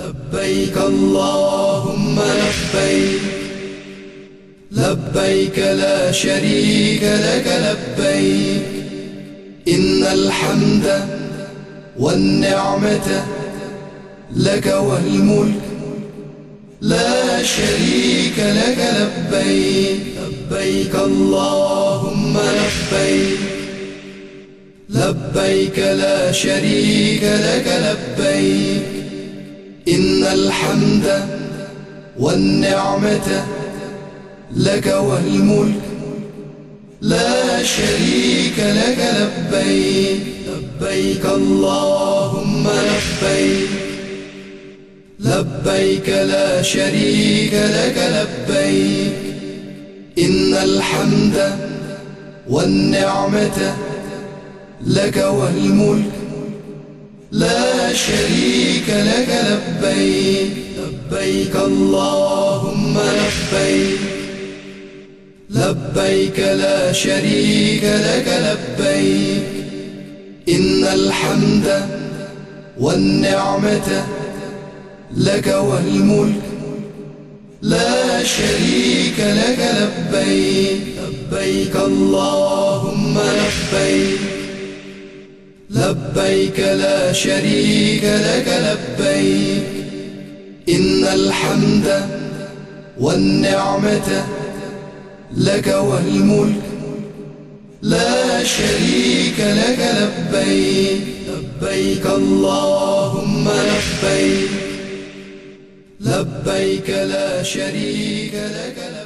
لبيك اللهم لبيك، لبيك لا شريك لك لبيك، إن الحمد والنعمة لك والملك لا شريك لك لبيك. لبيك اللهم لبيك، لبيك لا شريك لك لبيك، إن الحمد والنعمة لك والملك لا شريك لك لبيك. لبيك اللهم لبيك، لبيك لا شريك لك لبيك، إن الحمد والنعمة لك والملك لا شريك لك لبيك. لبيك اللهم لبيك، لبيك لا شريك لك لبيك، إن الحمد والنعمة لك والملك لا شريك لك لبيك. لبيك اللهم لبيك، لبيك لا شريك لك لبيك، إن الحمد والنعمة لك والملك لا شريك لك لبيك. لبيك اللهم لبيك، لبيك لا شريك لك لبيك.